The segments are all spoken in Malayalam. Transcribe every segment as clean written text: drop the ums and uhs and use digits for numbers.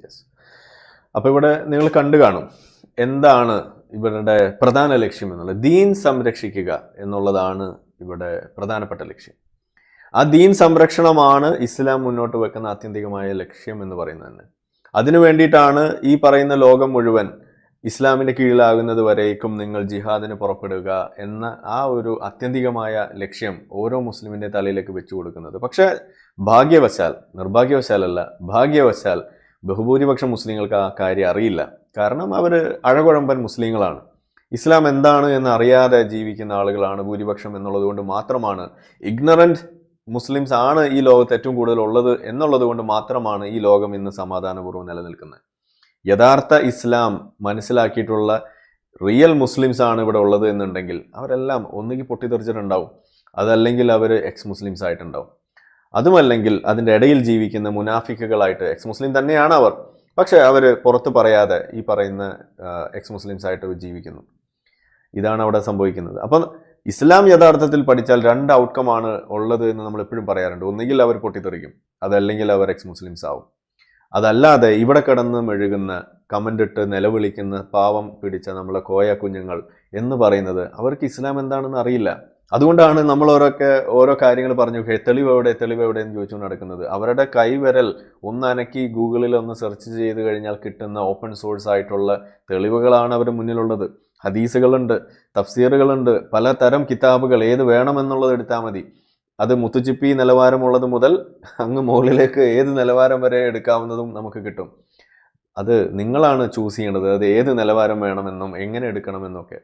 യെസ്. അപ്പോൾ ഇവിടെ നിങ്ങൾ കണ്ടു കാണും എന്താണ് ഇവരുടെ പ്രധാന ലക്ഷ്യം എന്നുള്ളത്. ദീൻ സംരക്ഷിക്കുക എന്നുള്ളതാണ് ഇവിടെ പ്രധാനപ്പെട്ട ലക്ഷ്യം. ആ ദീൻ സംരക്ഷണമാണ് ഇസ്ലാം മുന്നോട്ട് വെക്കുന്ന ആത്യന്തികമായ ലക്ഷ്യം എന്ന് പറയുന്നത് തന്നെ. അതിനു വേണ്ടിയിട്ടാണ് ഈ പറയുന്ന ലോകം മുഴുവൻ ഇസ്ലാമിൻ്റെ കീഴിലാകുന്നത് വരേക്കും നിങ്ങൾ ജിഹാദിന് പുറപ്പെടുക എന്ന ആ ഒരു ആത്യന്തികമായ ലക്ഷ്യം ഓരോ മുസ്ലിമിൻ്റെ തലയിലേക്ക് വെച്ചു കൊടുക്കുന്നത്. പക്ഷേ ഭാഗ്യവശാൽ, നിർഭാഗ്യവശാലല്ല, ഭാഗ്യവശാൽ ബഹുഭൂരിപക്ഷം മുസ്ലിങ്ങൾക്ക് ആ കാര്യം അറിയില്ല. കാരണം അവർ അഴകുഴമ്പൻ മുസ്ലിങ്ങളാണ്. ഇസ്ലാം എന്താണ് എന്ന് അറിയാതെ ജീവിക്കുന്ന ആളുകളാണ് ഭൂരിപക്ഷം എന്നുള്ളത് കൊണ്ട് മാത്രമാണ്, ഇഗ്നറൻറ്റ് മുസ്ലിംസ് ആണ് ഈ ലോകത്ത് ഏറ്റവും കൂടുതൽ ഉള്ളത് എന്നുള്ളത് കൊണ്ട് മാത്രമാണ് ഈ ലോകം ഇന്ന് സമാധാനപൂർവ്വം നിലനിൽക്കുന്നത്. യഥാർത്ഥ ഇസ്ലാം മനസ്സിലാക്കിയിട്ടുള്ള റിയൽ മുസ്ലിംസ് ആണ് ഇവിടെ ഉള്ളത് എന്നുണ്ടെങ്കിൽ അവരെല്ലാം ഒന്നുകിൽ പൊട്ടിത്തെറിച്ചിട്ടുണ്ടാവും, അതല്ലെങ്കിൽ അവർ എക്സ് മുസ്ലിംസ് ആയിട്ടുണ്ടാവും. അതുമല്ലെങ്കിൽ അതിൻ്റെ ഇടയിൽ ജീവിക്കുന്ന മുനാഫിക്കുകളായിട്ട്, എക്സ് മുസ്ലിം തന്നെയാണ് അവർ, പക്ഷേ അവർ പുറത്ത് പറയാതെ ഈ പറയുന്ന എക്സ് മുസ്ലിംസ് ആയിട്ട് ജീവിക്കുന്നു. ഇതാണ് അവിടെ സംഭവിക്കുന്നത്. അപ്പം ഇസ്ലാം യഥാർത്ഥത്തിൽ പഠിച്ചാൽ രണ്ട് ഔട്ട്കമാണ് ഉള്ളത് എന്ന് നമ്മൾ എപ്പോഴും പറയാറുണ്ട്. ഒന്നുകിൽ അവർ പൊട്ടിത്തെറിക്കും, അതല്ലെങ്കിൽ അവർ എക്സ് മുസ്ലിംസ് ആവും. അതല്ലാതെ ഇവിടെ കിടന്ന് മെഴുകുന്ന, കമൻ്റിട്ട് നിലവിളിക്കുന്ന പാവം പിടിച്ച നമ്മളെ കോയ കുഞ്ഞുങ്ങൾ എന്ന് പറയുന്നത് അവർക്ക് ഇസ്ലാം എന്താണെന്ന് അറിയില്ല. അതുകൊണ്ടാണ് നമ്മളോരൊക്കെ ഓരോ കാര്യങ്ങൾ പറഞ്ഞു തെളിവെവിടെ തെളിവെവിടെ എന്ന് ചോദിച്ചുകൊണ്ട് നടക്കുന്നത്. അവരുടെ കൈവിരൽ ഒന്ന് അനക്കി ഗൂഗിളിൽ ഒന്ന് സെർച്ച് ചെയ്ത് കഴിഞ്ഞാൽ കിട്ടുന്ന ഓപ്പൺ സോഴ്സ് ആയിട്ടുള്ള തെളിവുകളാണ് അവർ മുന്നിലുള്ളത്. ഹദീസുകളുണ്ട്, തഫ്സീറുകളുണ്ട്, പലതരം കിതാബുകൾ, ഏത് വേണമെന്നുള്ളത് എടുത്താൽ മതി. അത് മുത്തുച്ചിപ്പി നിലവാരമുള്ളത് മുതൽ അങ്ങ് മുകളിലേക്ക് ഏത് നിലവാരം വരെ എടുക്കാവുന്നതും നമുക്ക് കിട്ടും. അത് നിങ്ങളാണ് ചൂസ് ചെയ്യേണ്ടത്, അത് ഏത് നിലവാരം വേണമെന്നും എങ്ങനെ എടുക്കണമെന്നൊക്കെ.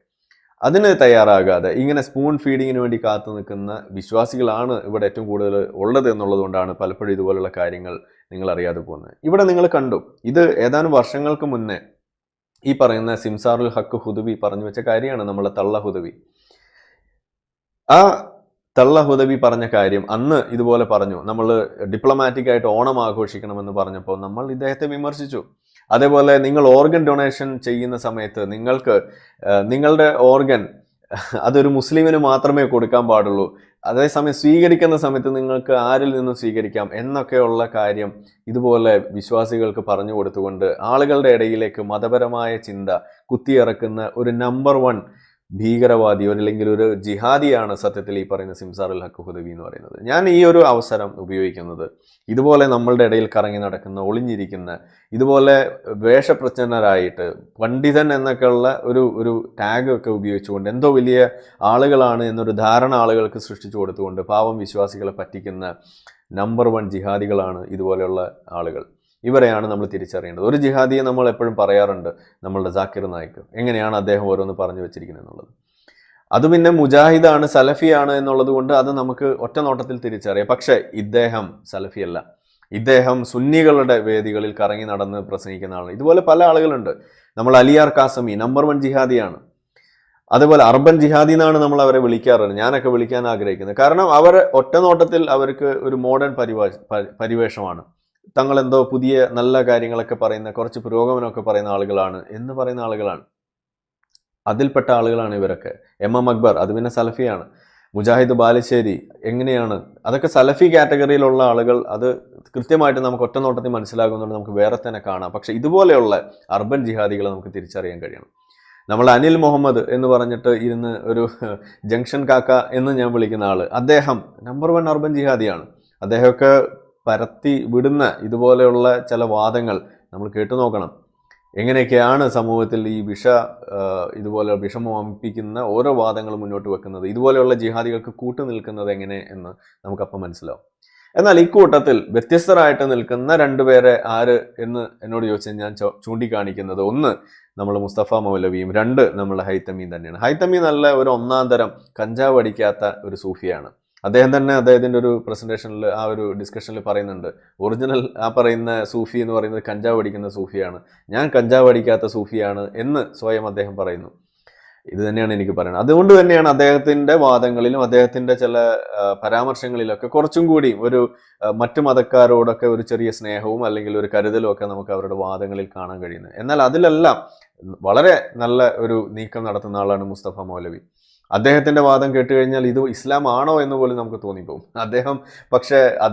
അതിന് തയ്യാറാകാതെ ഇങ്ങനെ സ്പൂൺ ഫീഡിങ്ങിന് വേണ്ടി കാത്തു നിൽക്കുന്ന വിശ്വാസികളാണ് ഇവിടെ ഏറ്റവും കൂടുതൽ ഉള്ളത് എന്നുള്ളത് കൊണ്ടാണ് പലപ്പോഴും ഇതുപോലുള്ള കാര്യങ്ങൾ നിങ്ങൾ അറിയാതെ പോകുന്നത്. ഇവിടെ നിങ്ങൾ കണ്ടു, ഇത് ഏതാനും വർഷങ്ങൾക്ക് മുന്നേ ഈ പറയുന്ന സിംസാറുൽ ഹക്ക് ഹുദവി പറഞ്ഞു വെച്ച കാര്യമാണ് നമ്മളെ തള്ള ഹുദവി. ആ തള്ള ഹുദവി പറഞ്ഞ കാര്യം അന്ന് ഇതുപോലെ പറഞ്ഞു. നമ്മൾ ഡിപ്ലോമാറ്റിക് ആയിട്ട് ഓണം ആഘോഷിക്കണമെന്ന് പറഞ്ഞപ്പോൾ നമ്മൾ ഇദ്ദേഹത്തെ വിമർശിച്ചു. അതേപോലെ നിങ്ങൾ ഓർഗൻ ഡൊണേഷൻ ചെയ്യുന്ന സമയത്ത് നിങ്ങളുടെ ഓർഗൻ അതൊരു മുസ്ലിമിന് മാത്രമേ കൊടുക്കാൻ പാടുള്ളൂ, അതേസമയം സ്വീകരിക്കുന്ന സമയത്ത് നിങ്ങൾക്ക് ആരിൽ നിന്നും സ്വീകരിക്കാം എന്നൊക്കെയുള്ള കാര്യം ഇതുപോലെ വിശ്വാസികൾക്ക് പറഞ്ഞു കൊടുത്തുകൊണ്ട് ആളുകളുടെ ഇടയിലേക്ക് മതപരമായ ചിന്ത കുത്തിയിറക്കുന്ന ഒരു നമ്പർ 1 ഭീകരവാദി അല്ലെങ്കിൽ ഒരു ജിഹാദിയാണ് സത്യത്തിൽ ഈ പറയുന്ന സിംസാറുൽ ഹക്ക് ഹുദവി എന്ന് പറയുന്നത്. ഞാൻ ഈ ഒരു അവസരം ഉപയോഗിക്കുന്നത് ഇതുപോലെ നമ്മളുടെ ഇടയിൽ കറങ്ങി നടക്കുന്ന, ഒളിഞ്ഞിരിക്കുന്ന, ഇതുപോലെ വേഷപ്രച്ഛന്നരായിട്ട് പണ്ഡിതൻ എന്നൊക്കെയുള്ള ഒരു ടാഗ് ഒക്കെ ഉപയോഗിച്ചുകൊണ്ട് എന്തോ വലിയ ആളുകളാണ് എന്നൊരു ധാരണ ആളുകൾക്ക് സൃഷ്ടിച്ചു കൊടുത്തുകൊണ്ട് പാവം വിശ്വാസികളെ പറ്റിക്കുന്ന നമ്പർ 1 ജിഹാദികളാണ് ഇതുപോലെയുള്ള ആളുകൾ. ഇവരെയാണ് നമ്മൾ തിരിച്ചറിയേണ്ടത്. ഒരു ജിഹാദിയെ നമ്മൾ എപ്പോഴും പറയാറുണ്ട്, നമ്മളുടെ ജാക്കിർ നായിക്ക്, എങ്ങനെയാണ് അദ്ദേഹം ഓരോന്ന് പറഞ്ഞു വെച്ചിരിക്കുന്നത് എന്നുള്ളത്. അത് പിന്നെ മുജാഹിദാണ്, സലഫിയാണ് എന്നുള്ളത് കൊണ്ട് അത് നമുക്ക് ഒറ്റ നോട്ടത്തിൽ തിരിച്ചറിയാം. പക്ഷേ ഇദ്ദേഹം സലഫിയല്ല, ഇദ്ദേഹം സുന്നികളുടെ വേദികളിൽ കറങ്ങി നടന്ന് പ്രസംഗിക്കുന്ന ആളാണ്. ഇതുപോലെ പല ആളുകളുണ്ട്. നമ്മൾ അലിയാർ കാസമി നമ്പർ 1 ജിഹാദിയാണ്. അതുപോലെ അർബൻ ജിഹാദി എന്നാണ് നമ്മൾ അവരെ വിളിക്കാറുള്ളത്, ഞാനൊക്കെ വിളിക്കാൻ ആഗ്രഹിക്കുന്നത്. കാരണം അവർ ഒറ്റ നോട്ടത്തിൽ അവർക്ക് ഒരു മോഡേൺ പരിവേഷമാണ്. തങ്ങളെന്തോ പുതിയ നല്ല കാര്യങ്ങളൊക്കെ പറയുന്ന, കുറച്ച് പുരോഗമനമൊക്കെ പറയുന്ന ആളുകളാണ് എന്ന് പറയുന്ന ആളുകളാണ്. അതിൽപ്പെട്ട ആളുകളാണ് ഇവരൊക്കെ. എം അക്ബർ അത് പിന്നെ സലഫിയാണ്. മുജാഹിദ് ബാലുശ്ശേരി എങ്ങനെയാണ്, അതൊക്കെ സലഫി കാറ്റഗറിയിലുള്ള ആളുകൾ. അത് കൃത്യമായിട്ട് നമുക്ക് ഒറ്റ നോട്ടത്തിൽ മനസ്സിലാകുന്നുണ്ട്, നമുക്ക് വേറെ തന്നെ കാണാം. പക്ഷെ ഇതുപോലെയുള്ള അർബൻ ജിഹാദികളെ നമുക്ക് തിരിച്ചറിയാൻ കഴിയണം. നമ്മൾ അനിൽ മുഹമ്മദ് എന്ന് പറഞ്ഞിട്ട് ഇരുന്ന് ഒരു ജംഗ്ഷൻ കാക്ക എന്ന് ഞാൻ വിളിക്കുന്ന ആള്, അദ്ദേഹം നമ്പർ 1 അർബൻ ജിഹാദിയാണ്. അദ്ദേഹമൊക്കെ പരത്തി വിടുന്ന ഇതുപോലെയുള്ള ചില വാദങ്ങൾ നമ്മൾ കേട്ടു നോക്കണം. എങ്ങനെയൊക്കെയാണ് സമൂഹത്തിൽ ഈ ഇതുപോലെ വിഷമം വമിപ്പിക്കുന്ന ഓരോ വാദങ്ങൾ മുന്നോട്ട് വെക്കുന്നത്, ഇതുപോലെയുള്ള ജിഹാദികൾക്ക് കൂട്ടു നിൽക്കുന്നത് എങ്ങനെ എന്ന് നമുക്കപ്പം മനസ്സിലാവും. എന്നാൽ ഇക്കൂട്ടത്തിൽ വ്യത്യസ്തരായിട്ട് നിൽക്കുന്ന 2 പേരെ ആര് എന്ന് എന്നോട് ചോദിച്ചാൽ ഞാൻ ചൂണ്ടിക്കാണിക്കുന്നത്, 1 നമ്മൾ മുസ്തഫ മൗലവിയും, 2 നമ്മൾ ഹൈത്തമിയും തന്നെയാണ്. ഹൈത്തമി നല്ല ഒരു ഒന്നാം തരം കഞ്ചാവ് അടിക്കാത്ത ഒരു സൂഫിയാണ്. അദ്ദേഹം തന്നെ അദ്ദേഹത്തിൻ്റെ ഒരു പ്രസൻറ്റേഷനിൽ ആ ഒരു ഡിസ്കഷനിൽ പറയുന്നുണ്ട്, ഒറിജിനൽ ആ പറയുന്ന സൂഫി എന്ന് പറയുന്നത് കഞ്ചാവ് അടിക്കുന്ന സൂഫിയാണ്, ഞാൻ കഞ്ചാവ് അടിക്കാത്ത സൂഫിയാണ് എന്ന് സ്വയം അദ്ദേഹം പറയുന്നു. ഇത് തന്നെയാണ് എനിക്ക് പറയുന്നത്. അതുകൊണ്ട് തന്നെയാണ് അദ്ദേഹത്തിൻ്റെ വാദങ്ങളിലും അദ്ദേഹത്തിൻ്റെ ചില പരാമർശങ്ങളിലൊക്കെ കുറച്ചും കൂടി ഒരു മറ്റു മതക്കാരോടൊക്കെ ഒരു ചെറിയ സ്നേഹവും അല്ലെങ്കിൽ ഒരു കരുതലും ഒക്കെ നമുക്ക് അവരുടെ വാദങ്ങളിൽ കാണാൻ കഴിയുന്നത്. എന്നാൽ അതിലെല്ലാം വളരെ നല്ല ഒരു നീക്കം നടത്തുന്ന ആളാണ് മുസ്തഫ മൗലവി. അദ്ദേഹത്തിൻ്റെ വാദം കേട്ട് കഴിഞ്ഞാൽ ഇത് ഇസ്ലാം ആണോ എന്ന് പോലും നമുക്ക് തോന്നിപ്പോകും.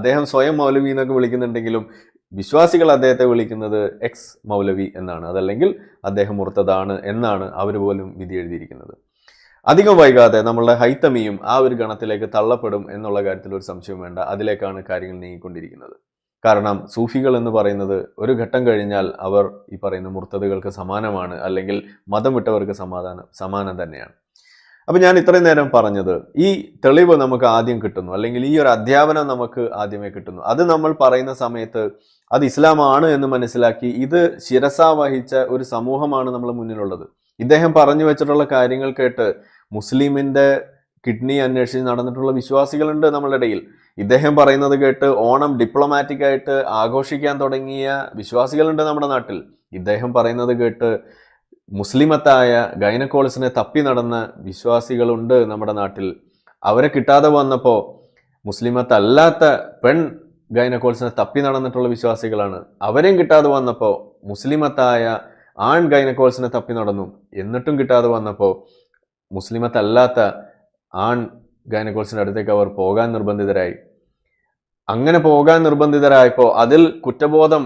അദ്ദേഹം സ്വയം മൗലവി എന്നൊക്കെ വിളിക്കുന്നുണ്ടെങ്കിലും വിശ്വാസികൾ അദ്ദേഹത്തെ വിളിക്കുന്നത് എക്സ് മൗലവി എന്നാണ്, അതല്ലെങ്കിൽ അദ്ദേഹം മുർത്തദാണ് എന്നാണ് അവർ പോലും വിധി എഴുതിയിരിക്കുന്നത്. അധികം വൈകാതെ നമ്മളുടെ ഹൈത്തമിയും ആ ഒരു ഗണത്തിലേക്ക് തള്ളപ്പെടും എന്നുള്ള കാര്യത്തിൽ ഒരു സംശയം വേണ്ട. അതിലേക്കാണ് കാര്യങ്ങൾ നീങ്ങിക്കൊണ്ടിരിക്കുന്നത്. കാരണം സൂഫികൾ എന്ന് പറയുന്നത് ഒരു ഘട്ടം കഴിഞ്ഞാൽ അവർ ഈ പറയുന്ന മുർത്തദുകൾക്ക് സമാനമാണ്, അല്ലെങ്കിൽ മതം വിട്ടവർക്ക് സമാനം തന്നെയാണ്. അപ്പൊ ഞാൻ ഇത്രയും നേരം പറഞ്ഞത്, ഈ തെളിവ് നമുക്ക് ആദ്യം കിട്ടുന്നു, അല്ലെങ്കിൽ ഈ ഒരു അധ്യാപനം നമുക്ക് ആദ്യമേ കിട്ടുന്നു. അത് നമ്മൾ പറയുന്ന സമയത്ത് അത് ഇസ്ലാമാണ് എന്ന് മനസ്സിലാക്കി ഇത് ശിരസ വഹിച്ച ഒരു സമൂഹമാണ് നമ്മുടെ മുന്നിലുള്ളത്. ഇദ്ദേഹം പറഞ്ഞു വെച്ചിട്ടുള്ള കാര്യങ്ങൾ കേട്ട് മുസ്ലിമിന്റെ കിഡ്നി അന്വേഷിച്ച് നടന്നിട്ടുള്ള വിശ്വാസികളുണ്ട് നമ്മളുടെ ഇടയിൽ. ഇദ്ദേഹം പറയുന്നത് കേട്ട് ഓണം ഡിപ്ലോമാറ്റിക് ആയിട്ട് ആഘോഷിക്കാൻ തുടങ്ങിയ വിശ്വാസികളുണ്ട് നമ്മുടെ നാട്ടിൽ. ഇദ്ദേഹം പറയുന്നത് കേട്ട് മുസ്ലിമത്തായ ഗൈനക്കോളജിനെ തപ്പി നടന്ന വിശ്വാസികളുണ്ട് നമ്മുടെ നാട്ടിൽ. അവരെ കിട്ടാതെ വന്നപ്പോൾ മുസ്ലിമത്തല്ലാത്ത പെൺ ഗൈനക്കോളജിനെ തപ്പി നടന്നിട്ടുള്ള വിശ്വാസികളാണ്. അവരെയും കിട്ടാതെ വന്നപ്പോൾ മുസ്ലിമത്തായ ആൺ ഗൈനക്കോളജിനെ തപ്പി നടന്നു. എന്നിട്ടും കിട്ടാതെ വന്നപ്പോൾ മുസ്ലിമത്തല്ലാത്ത ആൺ ഗൈനക്കോളജിന്റെ അടുത്തേക്ക് അവർ പോകാൻ നിർബന്ധിതരായി. അങ്ങനെ പോകാൻ നിർബന്ധിതരായപ്പോൾ അതിൽ കുറ്റബോധം,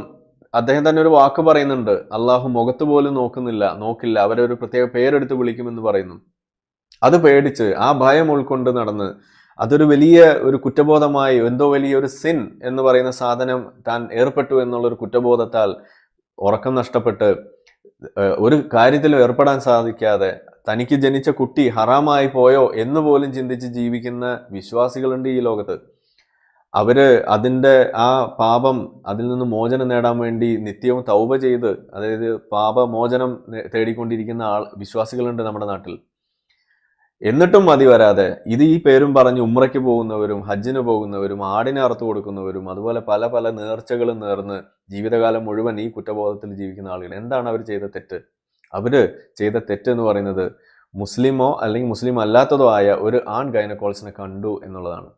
അദ്ദേഹം തന്നെ ഒരു വാക്ക് പറയുന്നുണ്ട്, അള്ളാഹു മുഖത്ത് പോലും നോക്കില്ല, അവരെ ഒരു പ്രത്യേക പേരെടുത്ത് വിളിക്കുമെന്ന് പറയുന്നു. അത് പേടിച്ച് ആ ഭയം ഉൾക്കൊണ്ട് നടന്ന് അതൊരു വലിയ ഒരു കുറ്റബോധമായി, എന്തോ വലിയ ഒരു സിൻ എന്ന് പറയുന്ന സാധനം താൻ ഏർപ്പെട്ടു എന്നുള്ളൊരു കുറ്റബോധത്താൽ ഉറക്കം നഷ്ടപ്പെട്ട് ഒരു കാര്യത്തിലും ഏർപ്പെടാൻ സാധിക്കാതെ തനിക്ക് ജനിച്ച കുട്ടി ഹറാമായി പോയോ എന്ന് പോലും ചിന്തിച്ച് ജീവിക്കുന്ന വിശ്വാസികളുണ്ട് ഈ ലോകത്ത്. അവര് അതിൻ്റെ ആ പാപം, അതിൽ നിന്ന് മോചനം നേടാൻ വേണ്ടി നിത്യവും തൗബ ചെയ്ത്, അതായത് പാപമോചനം തേടിക്കൊണ്ടിരിക്കുന്ന വിശ്വാസികളുണ്ട് നമ്മുടെ നാട്ടിൽ. എന്നിട്ടും മതി വരാതെ ഇത് ഈ പേരും പറഞ്ഞ് ഉംറയ്ക്ക് പോകുന്നവരും ഹജ്ജിന് പോകുന്നവരും ആടിനെ അറുത്തു കൊടുക്കുന്നവരും അതുപോലെ പല പല നേർച്ചകളും നേർന്ന് ജീവിതകാലം മുഴുവൻ ഈ കുറ്റബോധത്തിൽ ജീവിക്കുന്ന ആളുകൾ. എന്താണ് അവർ ചെയ്ത തെറ്റ്? അവര് ചെയ്ത തെറ്റ് എന്ന് പറയുന്നത് മുസ്ലിമോ അല്ലെങ്കിൽ മുസ്ലിം അല്ലാത്തതോ ആയ ഒരു ആൺ ഗൈനക്കോളജിനെ കണ്ടു എന്നുള്ളതാണ്.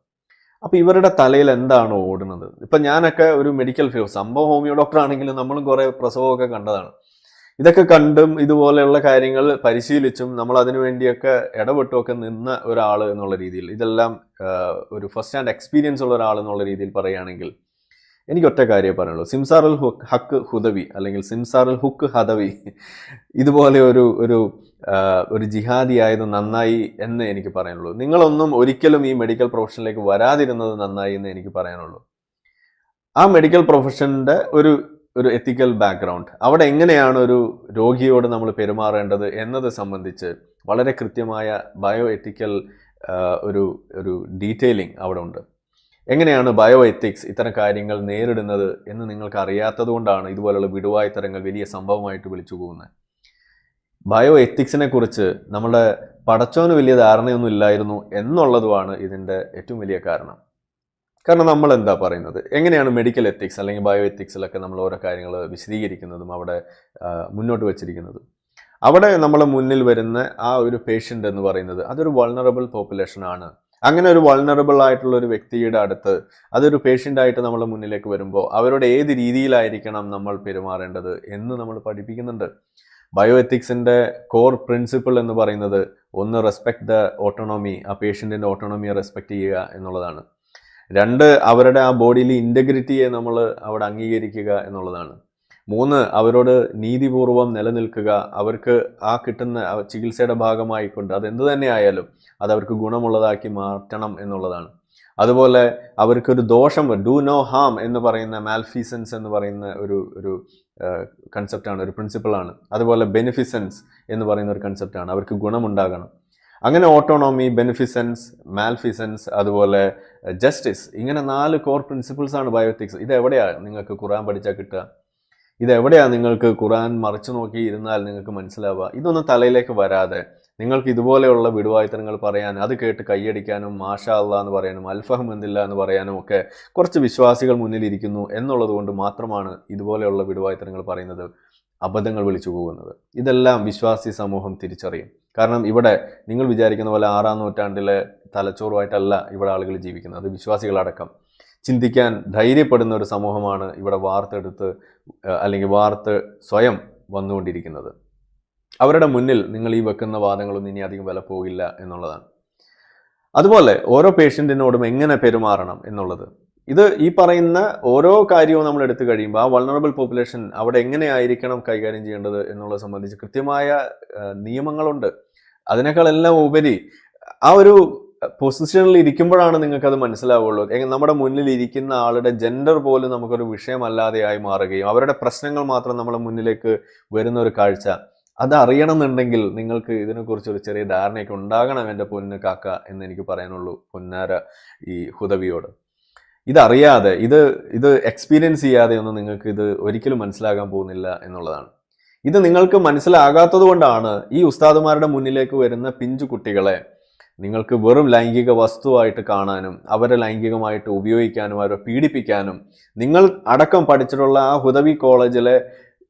അപ്പൊ ഇവരുടെ തലയിൽ എന്താണ് ഓടുന്നത്? ഇപ്പൊ ഞാനൊക്കെ ഒരു മെഡിക്കൽ ഫീൽഡ്, സംഭവം ഹോമിയോ ഡോക്ടർ ആണെങ്കിലും നമ്മളും കുറെ പ്രസവമൊക്കെ കണ്ടതാണ്. ഇതൊക്കെ കണ്ടും ഇതുപോലെയുള്ള കാര്യങ്ങൾ പരിശീലിച്ചും നമ്മൾ അതിനു വേണ്ടിയൊക്കെ ഇടപെട്ടുമൊക്കെ നിന്ന ഒരാൾ എന്നുള്ള രീതിയിൽ, ഇതെല്ലാം ഒരു ഫസ്റ്റ് ഹാൻഡ് എക്സ്പീരിയൻസ് ഉള്ള ഒരാൾ എന്നുള്ള രീതിയിൽ പറയുകയാണെങ്കിൽ എനിക്ക് ഒറ്റ കാര്യമേ പറയുള്ളൂ. സിംസാറുൽ ഹക്ക് ഹുദവി അല്ലെങ്കിൽ സിംസാറുൽ ഹുക്ക് ഹദവി ഇതുപോലെ ഒരു ജിഹാദി ആയത് നന്നായി എന്ന് എനിക്ക് പറയാനുള്ളൂ. നിങ്ങളൊന്നും ഒരിക്കലും ഈ മെഡിക്കൽ പ്രൊഫഷനിലേക്ക് വരാതിരുന്നത് നന്നായി എന്ന് എനിക്ക് പറയാനുള്ളൂ. ആ മെഡിക്കൽ പ്രൊഫഷൻ്റെ ഒരു എത്തിക്കൽ ബാക്ക്ഗ്രൗണ്ട്, അവിടെ എങ്ങനെയാണ് ഒരു രോഗിയോട് നമ്മൾ പെരുമാറേണ്ടത് എന്നത് സംബന്ധിച്ച് വളരെ കൃത്യമായ ബയോ എത്തിക്കൽ ഒരു ഡീറ്റെയിലിംഗ് അവിടെ ഉണ്ട്. എങ്ങനെയാണ് ബയോ എത്തിക്സ് ഇത്തരം കാര്യങ്ങൾ നേരിടുന്നത് എന്ന് നിങ്ങൾക്ക് അറിയാത്തത് കൊണ്ടാണ് ഇതുപോലുള്ള വിടുവായുത്തരങ്ങൾ വലിയ സംഭവമായിട്ട് വിളിച്ചു പോകുന്നത്. ബയോ എത്തിക്സിനെ കുറിച്ച് നമ്മുടെ പടച്ചോന് വലിയ ധാരണയൊന്നും ഇല്ലായിരുന്നു എന്നുള്ളതുമാണ് ഇതിൻ്റെ ഏറ്റവും വലിയ കാരണം. കാരണം നമ്മൾ എന്താ പറയുന്നത്, എങ്ങനെയാണ് മെഡിക്കൽ എത്തിക്സ് അല്ലെങ്കിൽ ബയോ എത്തിക്സിലൊക്കെ നമ്മൾ ഓരോ കാര്യങ്ങൾ വിശദീകരിക്കുന്നതും അവിടെ മുന്നോട്ട് വച്ചിരിക്കുന്നതും. അവിടെ നമ്മളെ മുന്നിൽ വരുന്ന ആ ഒരു പേഷ്യൻ്റ് എന്ന് പറയുന്നത് അതൊരു വൾണറബിൾ പോപ്പുലേഷൻ ആണ്. അങ്ങനെ ഒരു വൾണറബിൾ ആയിട്ടുള്ള ഒരു വ്യക്തിയുടെ അടുത്ത് അതൊരു പേഷ്യൻ്റായിട്ട് നമ്മളെ മുന്നിലേക്ക് വരുമ്പോൾ അവരോട് ഏത് രീതിയിലായിരിക്കണം നമ്മൾ പെരുമാറേണ്ടത് എന്ന് നമ്മൾ പഠിപ്പിക്കുന്നുണ്ട്. ബയോ എത്തിക്സിൻ്റെ കോർ പ്രിൻസിപ്പിൾ എന്ന് പറയുന്നത് ഒന്ന്, റെസ്പെക്ട് ദ ഓട്ടോണോമി, ആ പേഷ്യൻറ്റിൻ്റെ ഓട്ടോണോമിയെ റെസ്പെക്ട് ചെയ്യുക എന്നുള്ളതാണ്. രണ്ട്, അവരുടെ ആ ബോഡിയിൽ ഇൻറ്റഗ്രിറ്റിയെ നമ്മൾ അവിടെ അംഗീകരിക്കുക എന്നുള്ളതാണ്. മൂന്ന്, അവരോട് നീതിപൂർവം നിലനിൽക്കുക, അവർക്ക് ആ കിട്ടുന്ന ചികിത്സയുടെ ഭാഗമായിക്കൊണ്ട് അതെന്ത് തന്നെ ആയാലും അത് അവർക്ക് ഗുണമുള്ളതാക്കി മാറ്റണം എന്നുള്ളതാണ്. അതുപോലെ അവർക്കൊരു ദോഷം, ഡു നോ ഹാം എന്ന് പറയുന്ന മാൽഫീസൻസ് എന്ന് പറയുന്ന ഒരു കൺസെപ്റ്റാണ്, ഒരു പ്രിൻസിപ്പിളാണ്. അതുപോലെ ബെനിഫിസൻസ് എന്ന് പറയുന്ന ഒരു കൺസെപ്റ്റാണ്, അവർക്ക് ഗുണമുണ്ടാകണം. അങ്ങനെ ഓട്ടോണോമി, ബെനിഫിസൻസ്, മാൽഫിസൻസ്, അതുപോലെ ജസ്റ്റിസ്, ഇങ്ങനെ 4 കോർ പ്രിൻസിപ്പിൾസാണ് ബയോഎത്തിക്സ്. ഇതെവിടെയാണ് നിങ്ങൾക്ക് ഖുർആൻ പഠിച്ചാൽ കിട്ടുക? ഇതെവിടെയാണ് നിങ്ങൾക്ക് ഖുർആൻ മറിച്ചു നോക്കി ഇരുന്നാൽ നിങ്ങൾക്ക് മനസ്സിലാവുക? ഇതൊന്നും തലയിലേക്ക് വരാതെ നിങ്ങൾക്ക് ഇതുപോലെയുള്ള വിടുവായുത്തരങ്ങൾ പറയാൻ, അത് കേട്ട് കൈയടിക്കാനും മാഷാ അല്ലാ എന്ന് പറയാനും അൽഫഹമെന്തില്ല എന്ന് പറയാനും ഒക്കെ കുറച്ച് വിശ്വാസികൾ മുന്നിലിരിക്കുന്നു എന്നുള്ളത് കൊണ്ട് മാത്രമാണ് ഇതുപോലെയുള്ള വിടുവായുത്തരങ്ങൾ പറയുന്നത്, അബദ്ധങ്ങൾ വിളിച്ചു പോകുന്നത്. ഇതെല്ലാം വിശ്വാസി സമൂഹം തിരിച്ചറിയും. കാരണം ഇവിടെ നിങ്ങൾ വിചാരിക്കുന്ന പോലെ 6-ാം നൂറ്റാണ്ടിലെ തലച്ചോറുമായിട്ടല്ല ഇവിടെ ആളുകൾ ജീവിക്കുന്നത്. അത് വിശ്വാസികളടക്കം ചിന്തിക്കാൻ ധൈര്യപ്പെടുന്ന ഒരു സമൂഹമാണ് ഇവിടെ വാർത്തെടുത്ത് അല്ലെങ്കിൽ സ്വയം വന്നുകൊണ്ടിരിക്കുന്നത്. അവരുടെ മുന്നിൽ നിങ്ങൾ ഈ വെക്കുന്ന വാദങ്ങളൊന്നും ഇനി അധികം വില പോകില്ല എന്നുള്ളതാണ്. അതുപോലെ ഓരോ പേഷ്യൻറ്റിനോടും എങ്ങനെ പെരുമാറണം എന്നുള്ളത്, ഇത് ഈ പറയുന്ന ഓരോ കാര്യവും നമ്മൾ എടുത്തു കഴിയുമ്പോൾ ആ വൾണറബിൾ പോപ്പുലേഷൻ അവിടെ എങ്ങനെയായിരിക്കണം കൈകാര്യം ചെയ്യേണ്ടത് എന്നുള്ളത് സംബന്ധിച്ച് കൃത്യമായ നിയമങ്ങളുണ്ട്. അതിനേക്കാളെല്ലാം ഉപരി ആ ഒരു പൊസിഷനിൽ ഇരിക്കുമ്പോഴാണ് നിങ്ങൾക്ക് അത് മനസ്സിലാവുള്ളൂ. നമ്മുടെ മുന്നിൽ ഇരിക്കുന്ന ആളുടെ ജെൻഡർ പോലും നമുക്കൊരു വിഷയമല്ലാതെയായി മാറുകയും അവരുടെ പ്രശ്നങ്ങൾ മാത്രം നമ്മുടെ മുന്നിലേക്ക് വരുന്ന ഒരു കാഴ്ച അത് അറിയണമെന്നുണ്ടെങ്കിൽ നിങ്ങൾക്ക് ഇതിനെക്കുറിച്ച് ഒരു ചെറിയ ധാരണയൊക്കെ ഉണ്ടാകണം എൻ്റെ പൊന്ന് കാക്ക എന്ന് എനിക്ക് പറയാനുള്ളൂ പൊന്നാര ഈ ഹുദവിയോട്. ഇതറിയാതെ ഇത് എക്സ്പീരിയൻസ് ചെയ്യാതെ ഒന്നും നിങ്ങൾക്ക് ഇത് ഒരിക്കലും മനസ്സിലാകാൻ പോകുന്നില്ല എന്നുള്ളതാണ്. ഇത് നിങ്ങൾക്ക് മനസ്സിലാകാത്തത് കൊണ്ടാണ് ഈ ഉസ്താദുമാരുടെ മുന്നിലേക്ക് വരുന്ന പിഞ്ചു കുട്ടികളെ നിങ്ങൾക്ക് വെറും ലൈംഗിക വസ്തുവായിട്ട് കാണാനും അവരെ ലൈംഗികമായിട്ട് ഉപയോഗിക്കാനും അവരെ പീഡിപ്പിക്കാനും നിങ്ങൾ അടക്കം പഠിച്ചിട്ടുള്ള ആ ഹുദവി കോളേജിലെ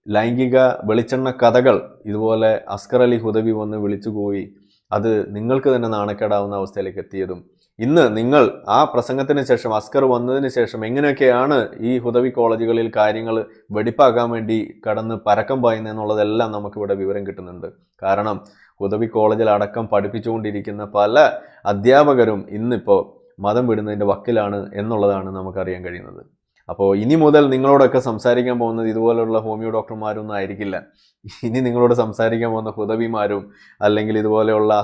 ലൈംഗിക വെളിച്ചെണ്ണ കഥകൾ ഇതുപോലെ അസ്കർ അലി ഹുദവി വന്ന് വിളിച്ചുപോയി അത് നിങ്ങൾക്ക് തന്നെ നാണക്കേടാവുന്ന അവസ്ഥയിലേക്ക് എത്തിയതും ഇന്ന് നിങ്ങൾ ആ പ്രസംഗത്തിന് ശേഷം അസ്കർ വന്നതിന് ശേഷം എങ്ങനെയൊക്കെയാണ് ഈ ഹുദവി കോളേജുകളിൽ കാര്യങ്ങൾ വെടിപ്പാക്കാൻ വേണ്ടി കടന്ന് പരക്കം പായുന്നതെന്നുള്ളതെല്ലാം നമുക്കിവിടെ വിവരം കിട്ടുന്നുണ്ട്. കാരണം ഹുദവി കോളേജിൽ അടക്കം പഠിപ്പിച്ചുകൊണ്ടിരിക്കുന്ന പല അധ്യാപകരും ഇന്നിപ്പോൾ മതം വിടുന്നതിൻ്റെ വക്കിലാണ് എന്നുള്ളതാണ് നമുക്കറിയാൻ കഴിയുന്നത്. അപ്പോൾ ഇനി മുതൽ നിങ്ങളോടൊക്കെ സംസാരിക്കാൻ പോകുന്നത് ഇതുപോലുള്ള ഹോമിയോ ഡോക്ടർമാരൊന്നും ആയിരിക്കില്ല. ഇനി നിങ്ങളോട് സംസാരിക്കാൻ പോകുന്ന ഹുദവിമാരും അല്ലെങ്കിൽ ഇതുപോലെയുള്ള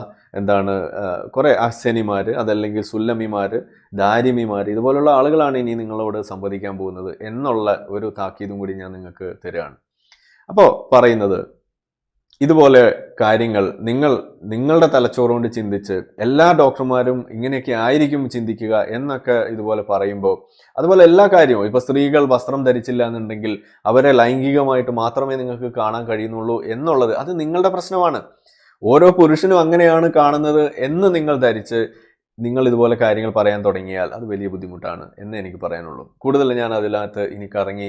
കുറേ അഹ്സനിമാർ അതല്ലെങ്കിൽ സുല്ലമിമാർ ദാരിമിമാർ ഇതുപോലുള്ള ആളുകളാണ് ഇനി നിങ്ങളോട് സംവദിക്കാൻ പോകുന്നത് എന്നുള്ള ഒരു താക്കീതും കൂടി ഞാൻ നിങ്ങൾക്ക് തരികയാണ്. അപ്പോൾ പറയുന്നത് ഇതുപോലെ കാര്യങ്ങൾ നിങ്ങളുടെ തലച്ചോറുകൊണ്ട് ചിന്തിച്ച് എല്ലാ ഡോക്ടർമാരും ഇങ്ങനെയൊക്കെ ആയിരിക്കും ചിന്തിക്കുക എന്നൊക്കെ ഇതുപോലെ പറയുമ്പോൾ അതുപോലെ എല്ലാ കാര്യവും ഇപ്പോൾ സ്ത്രീകൾ വസ്ത്രം ധരിച്ചില്ല എന്നുണ്ടെങ്കിൽ അവരെ ലൈംഗികമായിട്ട് മാത്രമേ നിങ്ങൾക്ക് കാണാൻ കഴിയുന്നുള്ളൂ എന്നുള്ളത് അത് നിങ്ങളുടെ പ്രശ്നമാണ്. ഓരോ പുരുഷനും അങ്ങനെയാണ് കാണുന്നത് എന്ന് നിങ്ങൾ ധരിച്ച് നിങ്ങൾ ഇതുപോലെ കാര്യങ്ങൾ പറയാൻ തുടങ്ങിയാൽ അത് വലിയ ബുദ്ധിമുട്ടാണ് എന്ന് എനിക്ക് പറയാനുള്ളൂ. കൂടുതൽ ഞാൻ അതിനകത്ത് ഇനി കറങ്ങി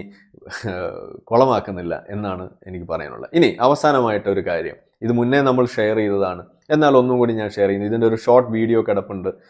കുളമാക്കുന്നില്ല എന്നാണ് എനിക്ക് പറയാനുള്ളത്. ഇനി അവസാനമായിട്ടൊരു കാര്യം, ഇത് മുന്നേ നമ്മൾ ഷെയർ ചെയ്തതാണ്, എന്നാൽ ഒന്നും കൂടി ഞാൻ ഷെയർ ചെയ്യുന്നു. ഇതിൻ്റെ ഒരു ഷോർട്ട് വീഡിയോ കിടപ്പുണ്ട്,